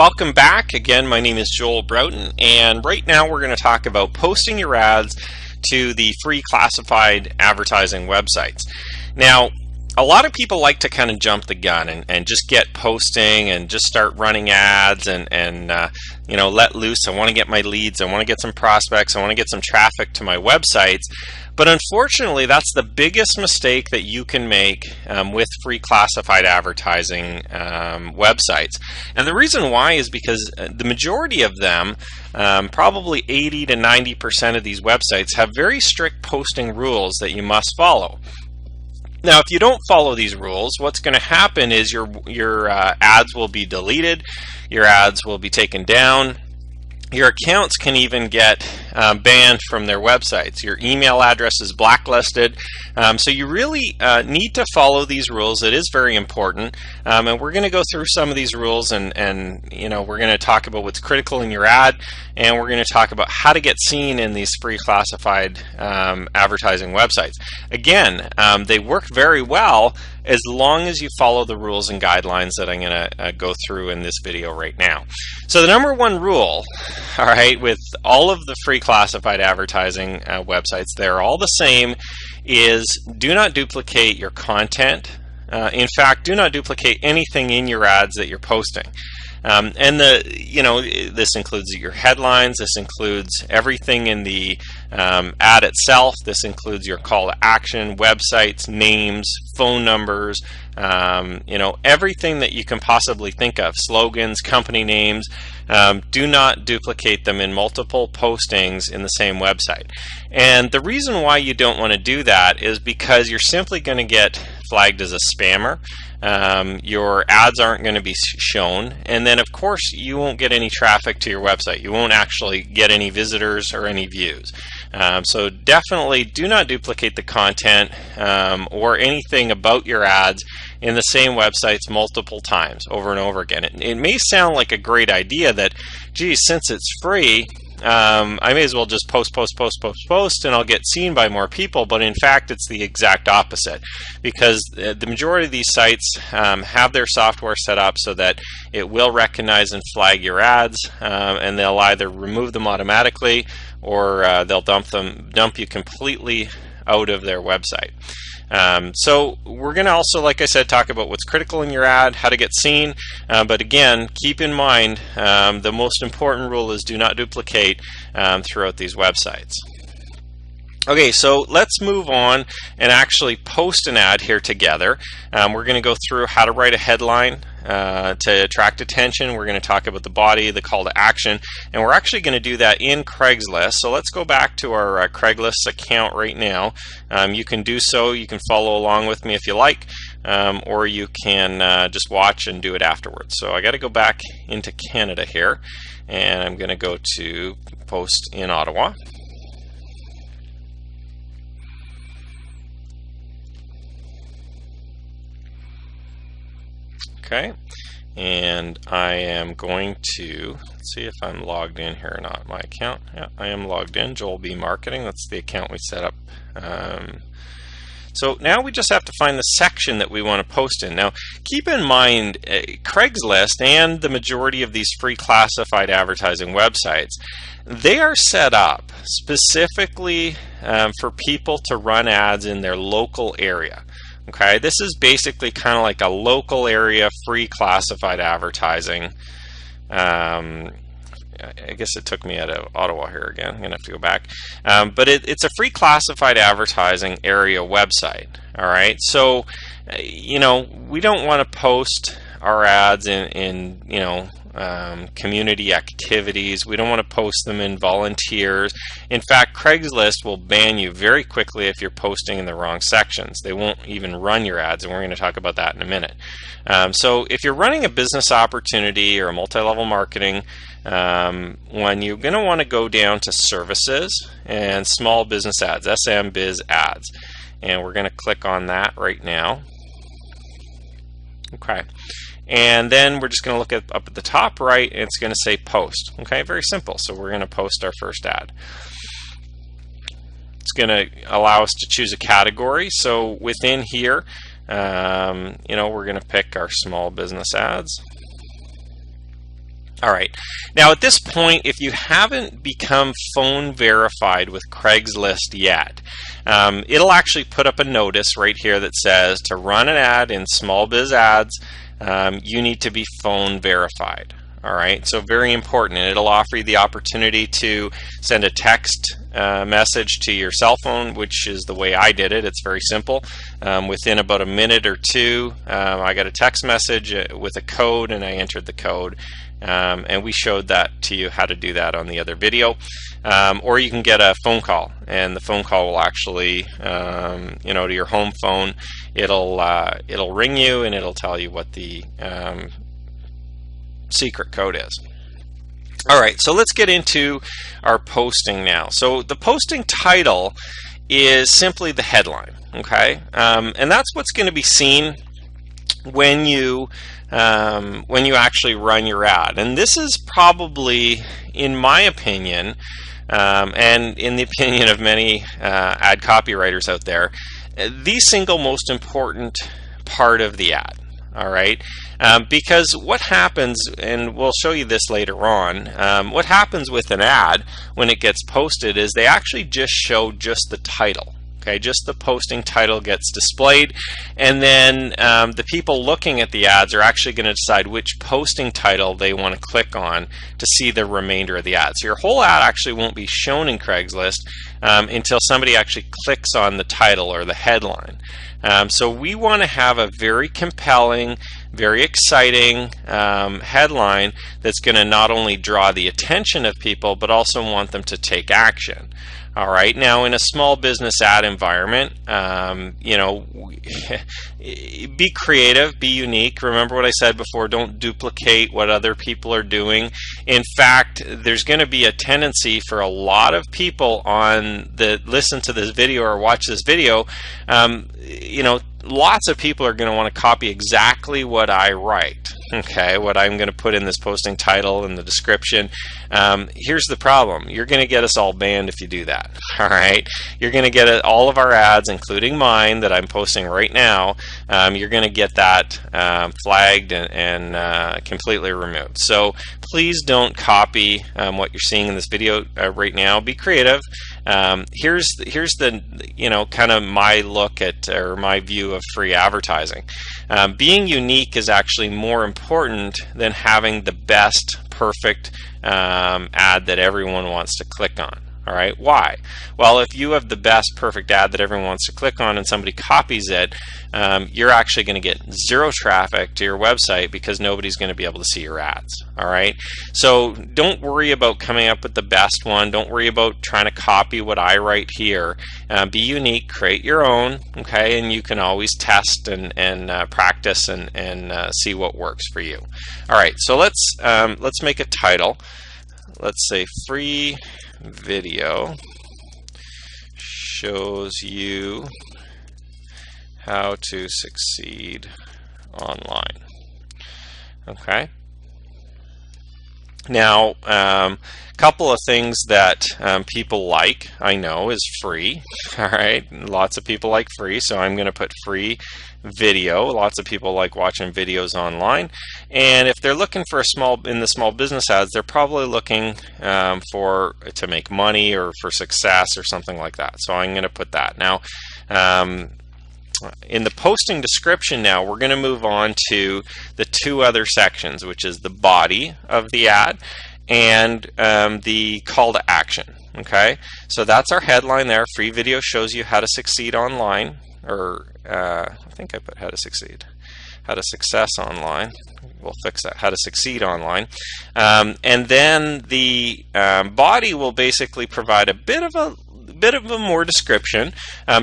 welcome back. Again, my name is Joel Broughton, and right now we're going to talk about posting your ads to the free classified advertising websites. Now, a lot of people like to kind of jump the gun and just get posting and just start running ads and let loose. I want to get my leads, I want to get some prospects, I want to get some traffic to my websites. But unfortunately, that's the biggest mistake that you can make with free classified advertising websites. And the reason why is because the majority of them, probably 80 to 90% of these websites, have very strict posting rules that you must follow. Now, if you don't follow these rules, what's going to happen is your ads will be deleted, your ads will be taken down, your accounts can even get banned from their websites. Your email address is blacklisted. So you really need to follow these rules. It is very important. And we're going to go through some of these rules and we're going to talk about what's critical in your ad, and we're going to talk about how to get seen in these free classified advertising websites. Again, they work very well as long as you follow the rules and guidelines that I'm going to go through in this video right now. So the number one rule, all right, with all of the free classified advertising websites, they're all the same, is do not duplicate your content. In fact, do not duplicate anything in your ads that you're posting. This includes your headlines, this includes everything in the ad itself, this includes your call to action, websites, names, phone numbers, everything that you can possibly think of, slogans, company names. Do not duplicate them in multiple postings in the same website. And the reason why you don't want to do that is because you're simply going to get flagged as a spammer. Your ads aren't going to be shown, and then of course you won't get any traffic to your website. You won't actually get any visitors or any views. So definitely do not duplicate the content or anything about your ads in the same websites multiple times over and over again. It may sound like a great idea that, geez, since it's free, I may as well just post, and I'll get seen by more people. But in fact, it's the exact opposite, because the majority of these sites have their software set up so that it will recognize and flag your ads, and they'll either remove them automatically or they'll dump you completely out of their website. So we're going to also, like I said, talk about what's critical in your ad, how to get seen, but again, keep in mind the most important rule is do not duplicate throughout these websites. Okay, so let's move on and actually post an ad here together. We're going to go through how to write a headline to attract attention. We're going to talk about the body, the call to action, and we're actually going to do that in Craigslist. So let's go back to our Craigslist account right now. You can do so. You can follow along with me if you like, or you can just watch and do it afterwards. So I got to go back into Canada here, and I'm going to go to post in Ottawa. Okay, and I am going to see if I'm logged in here or not. My account, yeah, I am logged in. Joel B Marketing, that's the account we set up. So now we just have to find the section that we want to post in. Now, keep in mind, Craigslist and the majority of these free classified advertising websites, they are set up specifically for people to run ads in their local area. Okay, this is basically kind of like a local area free classified advertising. I guess it took me out of Ottawa here again. I'm going to have to go back. But it's a free classified advertising area website. All right, so we don't want to post our ads in community activities. We don't want to post them in volunteers. In fact, Craigslist will ban you very quickly if you're posting in the wrong sections. They won't even run your ads, and we're going to talk about that in a minute. So if you're running a business opportunity or a multi-level marketing one, you're going to want to go down to services and small business ads, SM Biz ads, and we're going to click on that right now. Okay. And then we're just going to look up at the top right, and it's going to say post. Okay, very simple. So we're going to post our first ad. It's going to allow us to choose a category. So within here, we're going to pick our small business ads. All right. Now, at this point, if you haven't become phone verified with Craigslist yet, it'll actually put up a notice right here that says to run an ad in Small Biz Ads, you need to be phone verified. All right, so very important, and it'll offer you the opportunity to send a text message to your cell phone, which is the way I did it. It's very simple. Within about a minute or two, I got a text message with a code, and I entered the code. And we showed that to you how to do that on the other video. Or you can get a phone call, and the phone call will actually, to your home phone. It'll ring you, and it'll tell you what the secret code is. All right, so let's get into our posting now. So the posting title is simply the headline, okay? And that's what's going to be seen when you actually run your ad. And this is probably, in my opinion, and in the opinion of many ad copywriters out there, the single most important part of the ad. All right, because what happens, and we'll show you this later on, what happens with an ad when it gets posted is they actually just show just the title. Okay, just the posting title gets displayed, and then the people looking at the ads are actually going to decide which posting title they want to click on to see the remainder of the ad. So your whole ad actually won't be shown in Craigslist until somebody actually clicks on the title or the headline. So we want to have a very compelling, very exciting headline that's going to not only draw the attention of people, but also want them to take action. All right, now in a small business ad environment, be creative, be unique. Remember what I said before, don't duplicate what other people are doing. In fact, there's going to be a tendency for a lot of people that listen to this video or watch this video, lots of people are going to want to copy exactly what I write, okay, what I'm going to put in this posting title and the description. Here's the problem. You're going to get us all banned if you do that, all right? You're going to get all of our ads, including mine that I'm posting right now, you're going to get that flagged and completely removed. So please don't copy what you're seeing in this video right now. Be creative. Here's the kind of my look at, or my view of free advertising. Being unique is actually more important than having the best perfect ad that everyone wants to click on. All right, why? Well, if you have the best perfect ad that everyone wants to click on and somebody copies it, you're actually going to get zero traffic to your website because nobody's going to be able to see your ads. All right, so don't worry about coming up with the best one. Don't worry about trying to copy what I write here. Be unique, create your own, okay, and you can always test and practice and see what works for you. All right, so let's make a title. Let's say free video shows you how to succeed online. Okay. Now, a couple of things that people like, I know, is free. All right, lots of people like free, so I'm going to put free video. Lots of people like watching videos online, and if they're looking for in the small business ads, they're probably looking to make money or for success or something like that. So I'm going to put that now. In the posting description now, we're going to move on to the two other sections, which is the body of the ad and the call to action. Okay, so that's our headline there. Free video shows you how to succeed online, or I think I put how to succeed, how to success online. We'll fix that, how to succeed online. And then the body will basically provide a bit of a more description,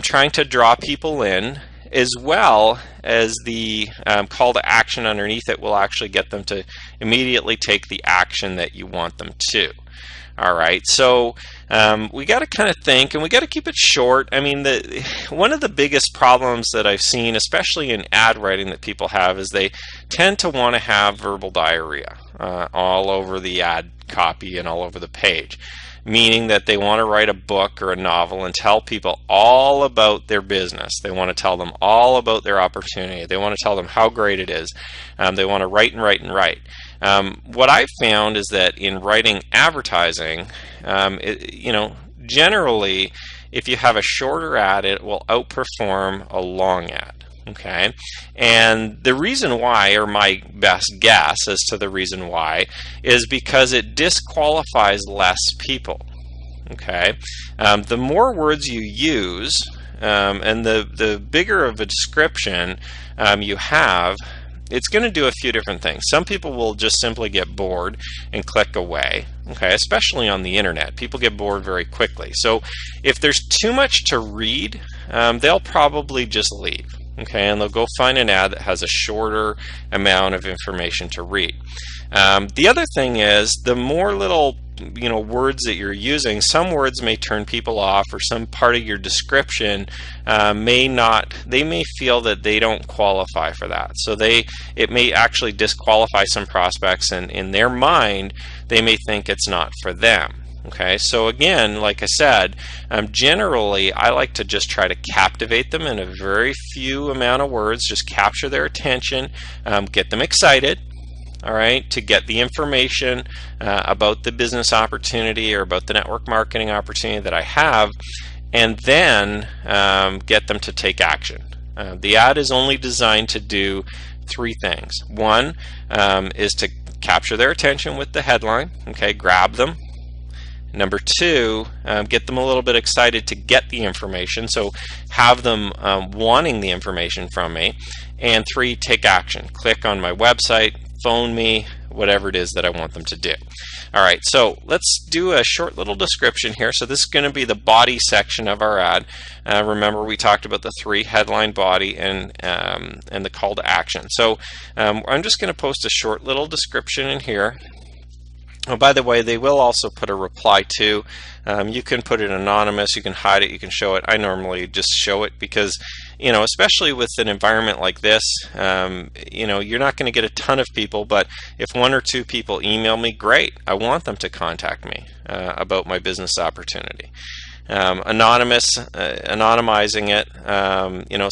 trying to draw people in, as well as the call to action underneath it will actually get them to immediately take the action that you want them to. All right, so we got to kind of think, and we got to keep it short. I mean, one of the biggest problems that I've seen, especially in ad writing, that people have is they tend to want to have verbal diarrhea all over the ad copy and all over the page. Meaning that they want to write a book or a novel and tell people all about their business. They want to tell them all about their opportunity. They want to tell them how great it is. They want to write and write and write. What I've found is that in writing advertising, generally, if you have a shorter ad, it will outperform a long ad. Okay, and the reason why, or my best guess as to the reason why, is because it disqualifies less people. Okay, the more words you use, and the bigger of a description you have, it's going to do a few different things. Some people will just simply get bored and click away. Okay, especially on the internet, people get bored very quickly. So if there's too much to read, they'll probably just leave. Okay, and they'll go find an ad that has a shorter amount of information to read. The other thing is, the more little words that you're using, some words may turn people off, or some part of your description may not. They may feel that they don't qualify for that, so it may actually disqualify some prospects, and in their mind, they may think it's not for them. Okay, so again, like I said, generally I like to just try to captivate them in a very few amount of words, just capture their attention, get them excited, all right, to get the information about the business opportunity or about the network marketing opportunity that I have, and then get them to take action. The ad is only designed to do three things. One is to capture their attention with the headline, okay, grab them. Number two, get them a little bit excited to get the information, so have them wanting the information from me. And three, take action. Click on my website, phone me, whatever it is that I want them to do. All right, so let's do a short little description here. So this is going to be the body section of our ad. Remember, we talked about the three: headline, body, and the call to action. So I'm just going to post a short little description in here. Oh, by the way, they will also put a reply to. You can put it anonymous, you can hide it, you can show it. I normally just show it because, especially with an environment like this, you're not going to get a ton of people, but if one or two people email me, great. I want them to contact me about my business opportunity. Anonymizing it,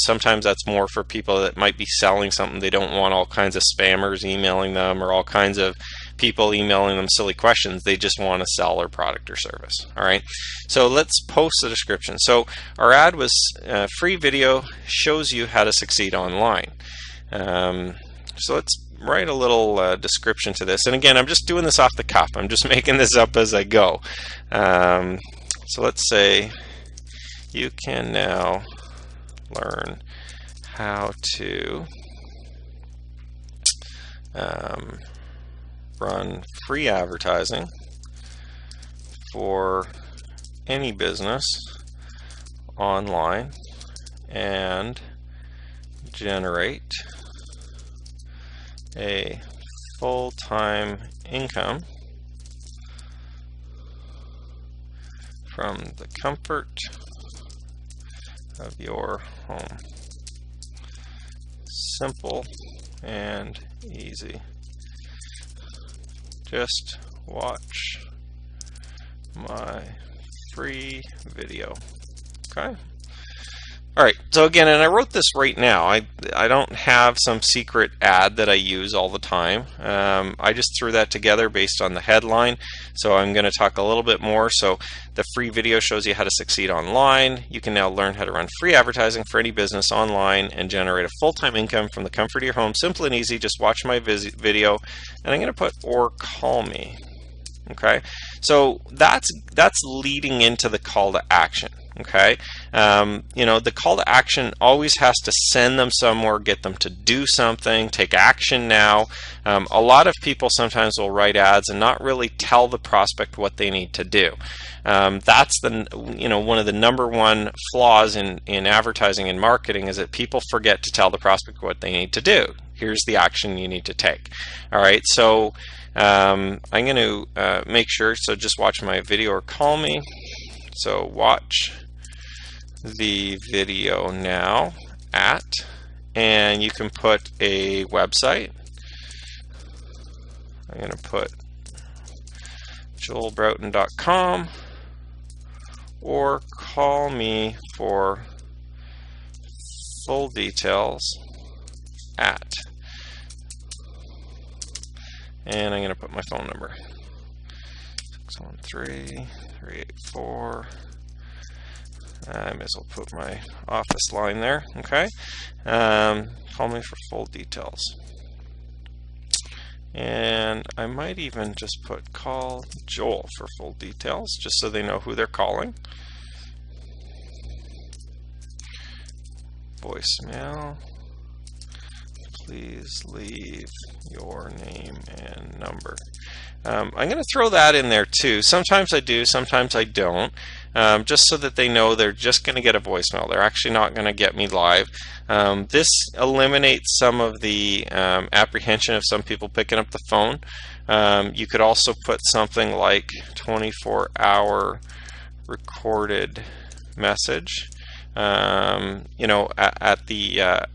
sometimes that's more for people that might be selling something. They don't want all kinds of spammers emailing them, or all kinds of people emailing them silly questions. They just want to sell their product or service. All right, so let's post the description. So our ad was free video shows you how to succeed online. So let's write a little description to this. And again, I'm just doing this off the cuff. I'm just making this up as I go. So let's say you can now learn how to run free advertising for any business online and generate a full-time income from the comfort of your home. Simple and easy. Just watch my free video. Okay. All right, so again, and I wrote this right now. I don't have some secret ad that I use all the time. I just threw that together based on the headline. So I'm going to talk a little bit more. So the free video shows you how to succeed online. You can now learn how to run free advertising for any business online and generate a full-time income from the comfort of your home. Simple and easy. Just watch my video, and I'm going to put or call me. Okay, so that's leading into the call to action. Okay, the call to action always has to send them somewhere, get them to do something, take action now. A lot of people sometimes will write ads and not really tell the prospect what they need to do. That's one of the number one flaws in advertising and marketing, is that people forget to tell the prospect what they need to do. Here's the action you need to take. All right, so I'm going to make sure, so just watch my video or call me. So watch the video now and you can put a website. I'm going to put joelbroughton.com, or call me for full details at. and I'm going to put my phone number, 613-384. I may as well put my office line there. Okay, call me for full details. And I might even just put call Joel for full details, just so they know who they're calling. Voicemail. Please leave your name and number. I'm going to throw that in there too. Sometimes I do, sometimes I don't, just so that they know they're just going to get a voicemail. They're actually not going to get me live. This eliminates some of the apprehension of some people picking up the phone. You could also put something like 24-hour recorded message, you know, at the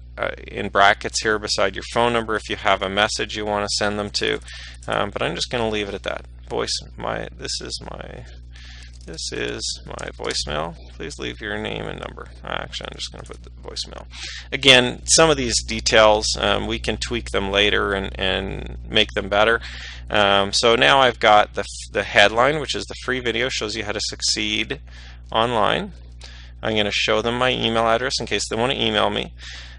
in brackets here beside your phone number if you have a message you want to send them to, but I'm just going to leave it at that. This is my voicemail. Please leave your name and number. Actually, I'm just going to put the voicemail. Again, some of these details we can tweak them later and make them better. So now I've got the headline, which is the free video, shows you how to succeed online. I'm going to show them my email address in case they want to email me.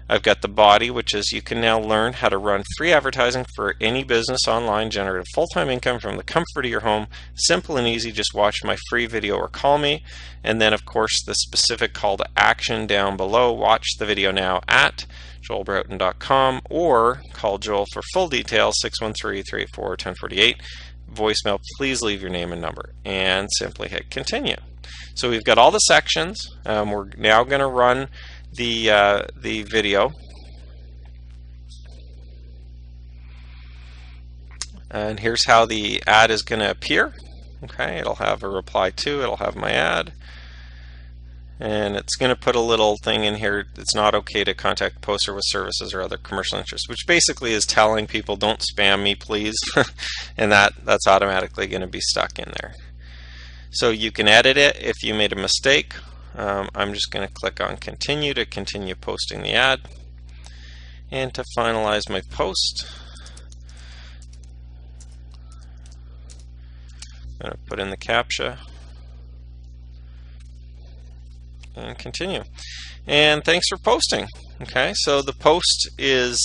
I've got the body, which is you can now learn how to run free advertising for any business online, generate a full-time income from the comfort of your home. Simple and easy. Just watch my free video or call me. And then, of course, the specific call to action down below. Watch the video now at joelbroughton.com or call Joel for full details, 613-384-1048. Voicemail, please leave your name and number, and simply hit continue. So we've got all the sections. We're now going to run the video, and here's how the ad is going to appear. Okay, it'll have a reply to, it'll have my ad, and it's going to put a little thing in here. It's not okay to contact poster with services or other commercial interests, which basically is telling people don't spam me, please. And that's automatically going to be stuck in there. So you can edit it if you made a mistake. I'm just going to click on continue to continue posting the ad. And to finalize my post, I'm going to put in the CAPTCHA and continue. And thanks for posting. Okay, so the post is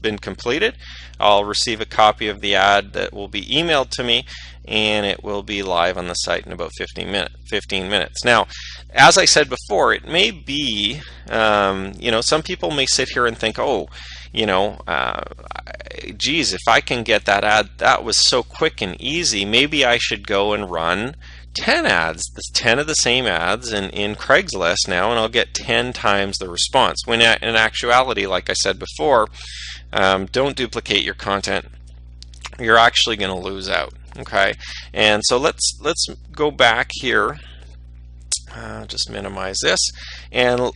been completed. I'll receive a copy of the ad that will be emailed to me, and it will be live on the site in about 15 minutes. Now, as I said before, it may be, you know, some people may sit here and think, oh, you know, geez, if I can get that ad, that was so quick and easy, maybe I should go and run 10 ads, 10 of the same ads in Craigslist now, and I'll get 10 times the response. When in actuality, like I said before, don't duplicate your content. You're actually going to lose out. Okay, and so let's go back here. Just minimize this, and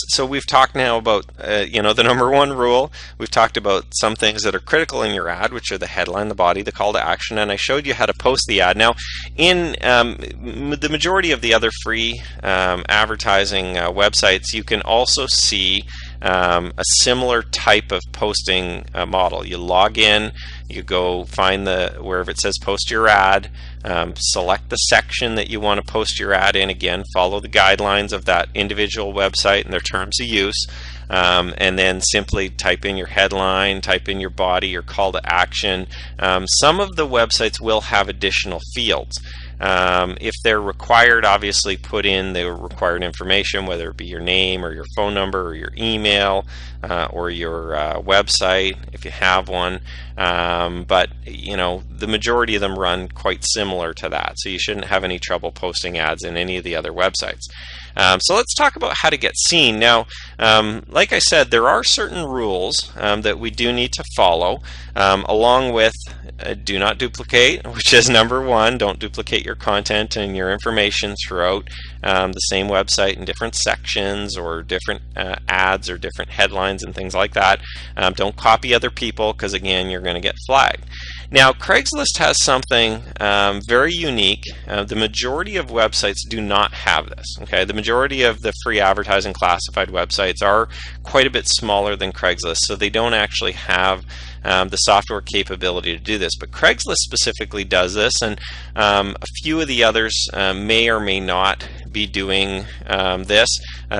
so we've talked now about you know, the number one rule. We've talked about some things that are critical in your ad, which are the headline, the body, the call to action, and I showed you how to post the ad. Now, in the majority of the other free advertising websites, you can also see a similar type of posting model. You log in, you go find wherever it says post your ad, select the section that you want to post your ad in. Again, follow the guidelines of that individual website and their terms of use, and then simply type in your headline, type in your body, your call to action. Some of the websites will have additional fields. If they're required, obviously put in the required information, whether it be your name or your phone number or your email or your website if you have one. But you know, the majority of them run quite similar to that, so you shouldn't have any trouble posting ads in any of the other websites. So let's talk about how to get seen. Now, like I said, there are certain rules that we do need to follow, along with do not duplicate, which is number one. Don't duplicate your content and your information throughout the same website in different sections or different ads or different headlines and things like that. Don't copy other people, because again, you're going to get flagged. Now, Craigslist has something very unique. The majority of websites do not have this. Okay, the majority of the free advertising classified websites are quite a bit smaller than Craigslist, so they don't actually have the software capability to do this. But Craigslist specifically does this, and a few of the others may or may not be doing this,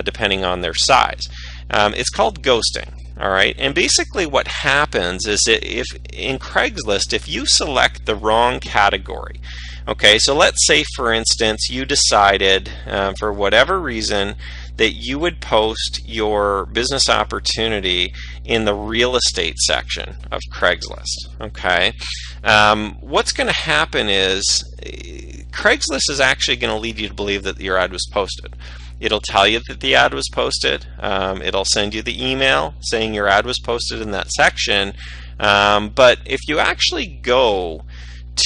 depending on their size. It's called ghosting. All right, and basically what happens is that if in Craigslist, if you select the wrong category, okay, so let's say for instance you decided for whatever reason that you would post your business opportunity in the real estate section of Craigslist, okay, what's going to happen is Craigslist is actually going to lead you to believe that your ad was posted. It'll tell you that the ad was posted. It'll send you the email saying your ad was posted in that section. But if you actually go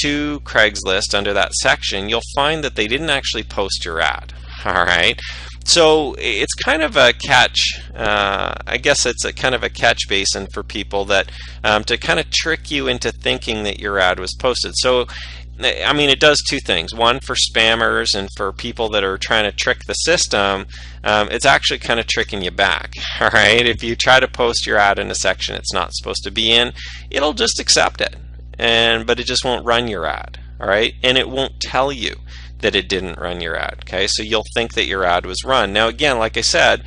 to Craigslist under that section, you'll find that they didn't actually post your ad. All right. So it's kind of a catch. I guess it's a kind of a catch basin for people that to kind of trick you into thinking that your ad was posted. So I mean, it does two things. One, for spammers and for people that are trying to trick the system, it's actually kind of tricking you back. All right, if you try to post your ad in a section it's not supposed to be in, it'll just accept it, but it just won't run your ad. All right, and it won't tell you that it didn't run your ad. Okay, so you'll think that your ad was run. Now again, like I said,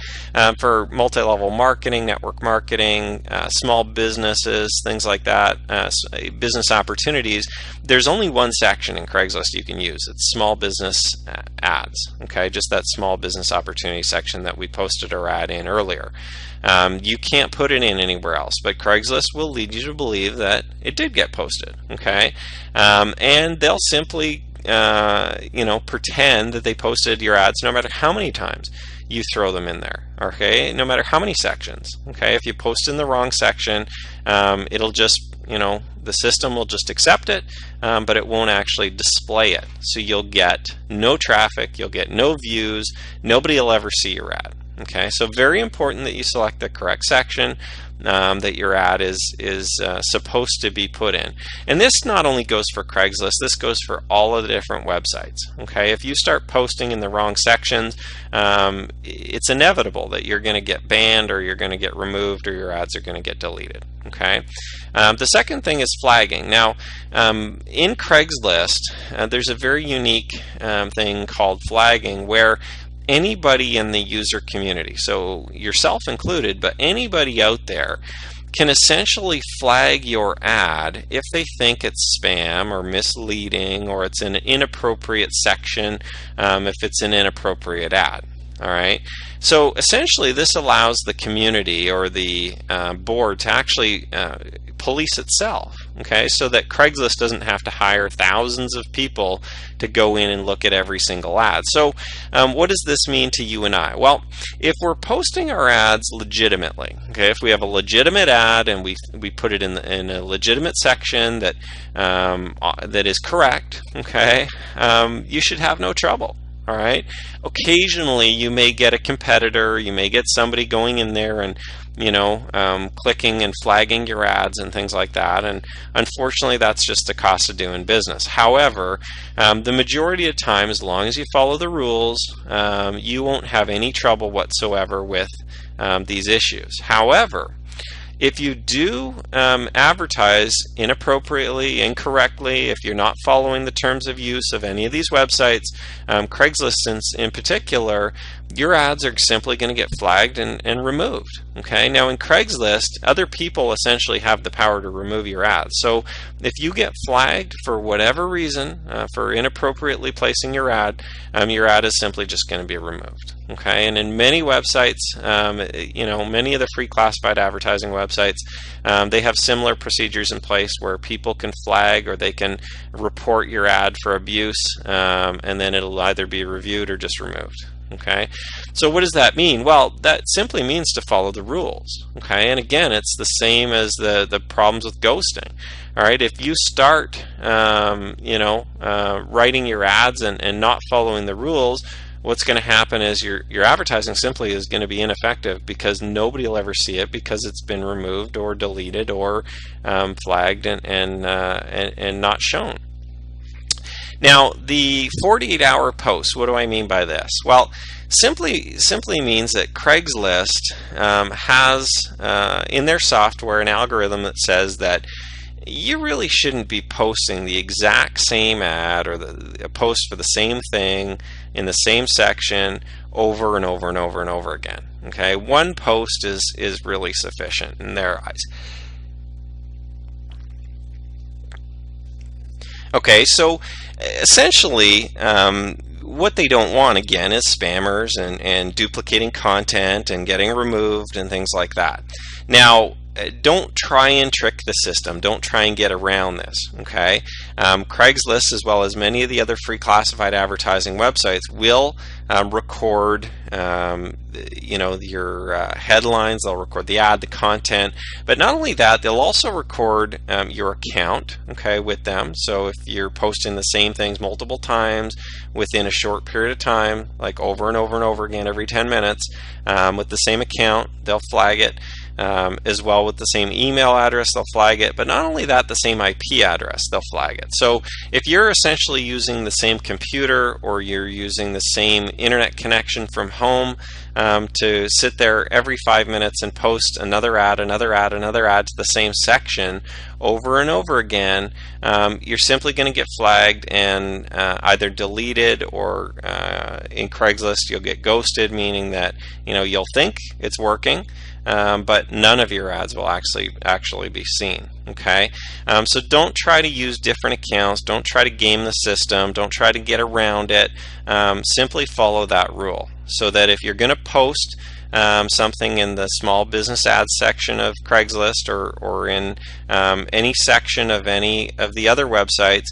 for multi-level marketing, network marketing, small businesses, things like that, business opportunities, there's only one section in Craigslist you can use. It's small business ads. Okay, just that small business opportunity section that we posted our ad in earlier. You can't put it in anywhere else, but Craigslist will lead you to believe that it did get posted. Okay, and they'll simply pretend that they posted your ads no matter how many times you throw them in there. Okay, no matter how many sections. Okay, if you post in the wrong section, it'll just, the system will just accept it, but it won't actually display it. So you'll get no traffic, you'll get no views, nobody will ever see your ad. Okay, so very important that you select the correct section that your ad is supposed to be put in. And this not only goes for Craigslist, this goes for all of the different websites. Okay, if you start posting in the wrong sections, it's inevitable that you're going to get banned, or you're going to get removed, or your ads are going to get deleted. Okay, the second thing is flagging. Now, in Craigslist, there's a very unique thing called flagging, where anybody in the user community, so yourself included, but anybody out there can essentially flag your ad if they think it's spam or misleading, or it's an inappropriate section, if it's an inappropriate ad. All right, so essentially this allows the community or the board to actually police itself. Okay, so that Craigslist doesn't have to hire thousands of people to go in and look at every single ad. So what does this mean to you and I? Well, if we're posting our ads legitimately, okay, if we have a legitimate ad and we put it in a legitimate section that that is correct, okay, you should have no trouble. All right. Occasionally, you may get a competitor. You may get somebody going in there and clicking and flagging your ads and things like that. And unfortunately, that's just the cost of doing business. However, the majority of time, as long as you follow the rules, you won't have any trouble whatsoever with these issues. However, if you do advertise inappropriately, incorrectly, if you're not following the terms of use of any of these websites, Craigslist in particular, your ads are simply going to get flagged and removed. Okay, now in Craigslist, other people essentially have the power to remove your ads. So if you get flagged for whatever reason for inappropriately placing your ad is simply just going to be removed. Okay, and in many websites, many of the free classified advertising websites, they have similar procedures in place where people can flag or they can report your ad for abuse, and then it'll either be reviewed or just removed. Okay, so what does that mean? Well, that simply means to follow the rules. Okay, and again, it's the same as the problems with ghosting. All right, if you start, writing your ads and not following the rules, what's going to happen is your advertising simply is going to be ineffective because nobody will ever see it because it's been removed or deleted or flagged and not shown. Now, the 48-hour post, what do I mean by this? Well, simply means that Craigslist has in their software an algorithm that says that you really shouldn't be posting the exact same ad or a post for the same thing in the same section over and over and over and over again. Okay, one post is really sufficient in their eyes. Okay, so essentially what they don't want, again, is spammers and duplicating content and getting removed and things like that. Now, don't try and trick the system. Don't try and get around this. Okay, Craigslist, as well as many of the other free classified advertising websites, will record, your headlines. They'll record the ad, the content, but not only that, they'll also record your account. Okay, with them. So if you're posting the same things multiple times within a short period of time, like over and over and over again every 10 minutes, with the same account, they'll flag it. As well with the same email address, they'll flag it, but not only that, the same IP address, they'll flag it. So if you're essentially using the same computer or you're using the same internet connection from home to sit there every 5 minutes and post another ad to the same section over and over again, you're simply going to get flagged and either deleted or in Craigslist you'll get ghosted, meaning that you'll think it's working, but none of your ads will actually be seen. Okay, so don't try to use different accounts. Don't try to game the system. Don't try to get around it. Simply follow that rule, so that if you're going to post something in the small business ads section of Craigslist or in any section of any of the other websites,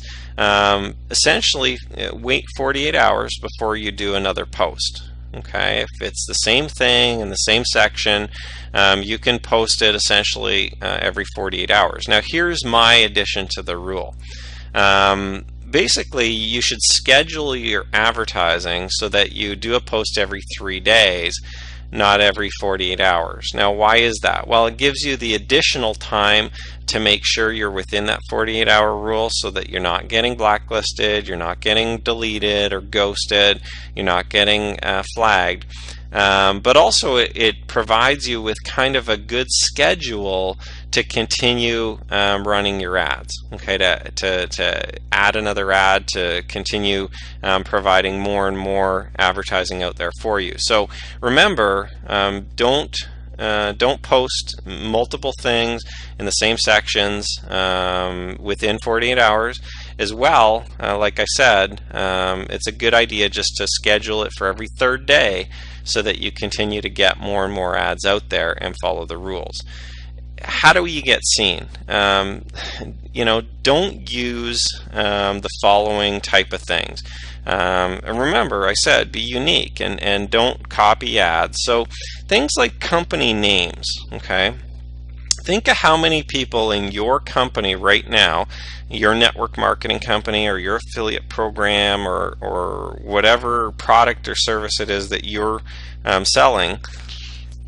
essentially wait 48 hours before you do another post. Okay, if it's the same thing in the same section, you can post it essentially every 48 hours. Now, here's my addition to the rule. Basically, you should schedule your advertising so that you do a post every 3 days, not every 48 hours. Now, why is that? Well, it gives you the additional time to make sure you're within that 48-hour rule so that you're not getting blacklisted, you're not getting deleted or ghosted, you're not getting flagged. But also it provides you with kind of a good schedule to continue running your ads. Okay, to add another ad, to continue providing more and more advertising out there for you. So remember, don't post multiple things in the same sections within 48 hours. As well, like I said, it's a good idea just to schedule it for every 3rd day so that you continue to get more and more ads out there and follow the rules. How do you get seen? Don't use the following type of things. And remember, I said be unique and don't copy ads. So things like company names, okay? Think of how many people in your company right now, your network marketing company or your affiliate program or whatever product or service it is that you're selling.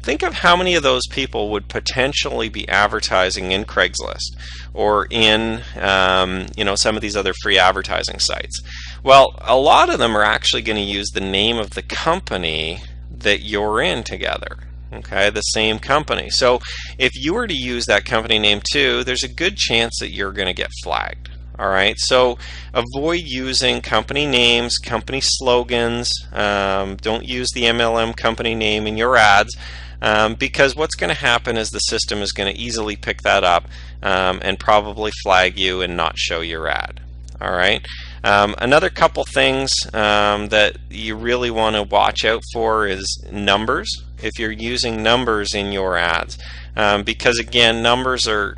Think of how many of those people would potentially be advertising in Craigslist or in some of these other free advertising sites. Well, a lot of them are actually going to use the name of the company that you're in together. Okay, the same company. So if you were to use that company name too, there's a good chance that you're going to get flagged. All right, so avoid using company names, company slogans. Don't use the MLM company name in your ads. Because what's going to happen is the system is going to easily pick that up and probably flag you and not show your ad. All right. Another couple things that you really want to watch out for is numbers. If you're using numbers in your ads, because again, numbers are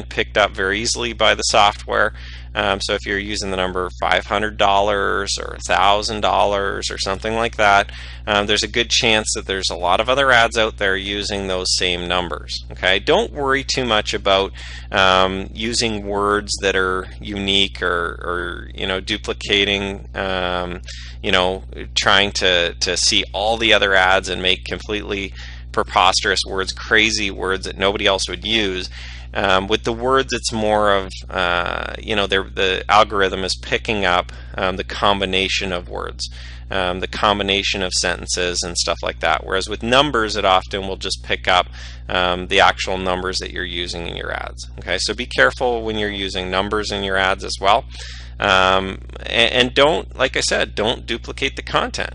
picked up very easily by the software. So if you're using the number $500 or $1,000 or something like that, there's a good chance that there's a lot of other ads out there using those same numbers. Okay, don't worry too much about using words that are unique or duplicating. Trying to see all the other ads and make completely preposterous words, crazy words that nobody else would use. With the words, it's more of, the algorithm is picking up the combination of words, the combination of sentences and stuff like that. Whereas with numbers, it often will just pick up the actual numbers that you're using in your ads. Okay, so be careful when you're using numbers in your ads as well. And don't, like I said, don't duplicate the content.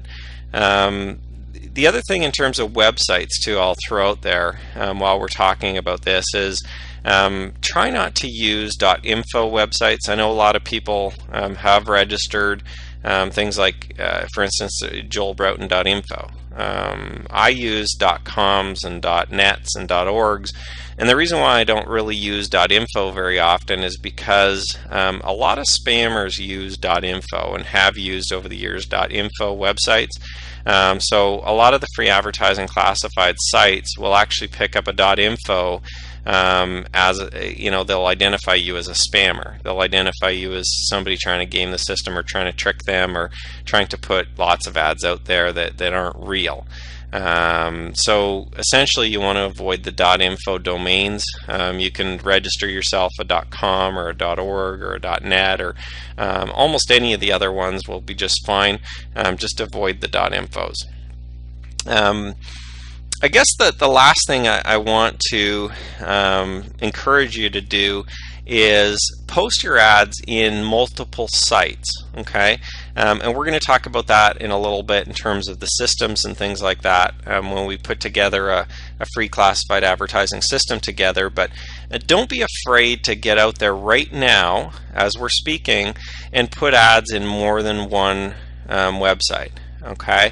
The other thing in terms of websites too, I'll throw out there while we're talking about this is try not to use .info websites. I know a lot of people have registered things like, for instance, joelbroughton.info. I use .coms and .nets and .orgs, and the reason why I don't really use .info very often is because a lot of spammers use .info and have used over the years .info websites. So a lot of the free advertising classified sites will actually pick up a .info as they'll identify you as a spammer. They'll identify you as somebody trying to game the system or trying to trick them or trying to put lots of ads out there that aren't real. So essentially you want to avoid the .info domains. You can register yourself a .com or a .org or a .net or almost any of the other ones will be just fine. Just avoid the .infos. I guess the last thing I want to encourage you to do is post your ads in multiple sites, okay? And we're going to talk about that in a little bit in terms of the systems and things like that when we put together a free classified advertising system together. But don't be afraid to get out there right now as we're speaking and put ads in more than one website. Okay,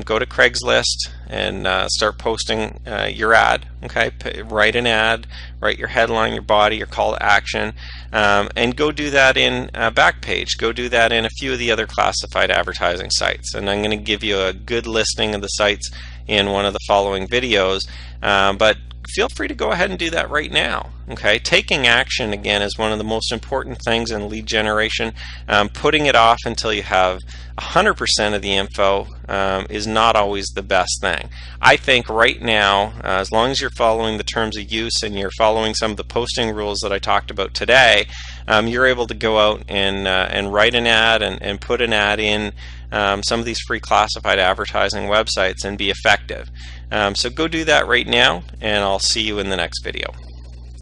go to Craigslist and start posting your ad. Okay, write an ad, write your headline, your body, your call to action, and go do that in Backpage. Go do that in a few of the other classified advertising sites. And I'm going to give you a good listing of the sites in one of the following videos. But feel free to go ahead and do that right now. Okay, taking action again is one of the most important things in lead generation. Putting it off until you have 100% of the info is not always the best thing. I think right now, as long as you're following the terms of use and you're following some of the posting rules that I talked about today, you're able to go out and write an ad and put an ad in some of these free classified advertising websites and be effective. So go do that right now, and I'll see you in the next video.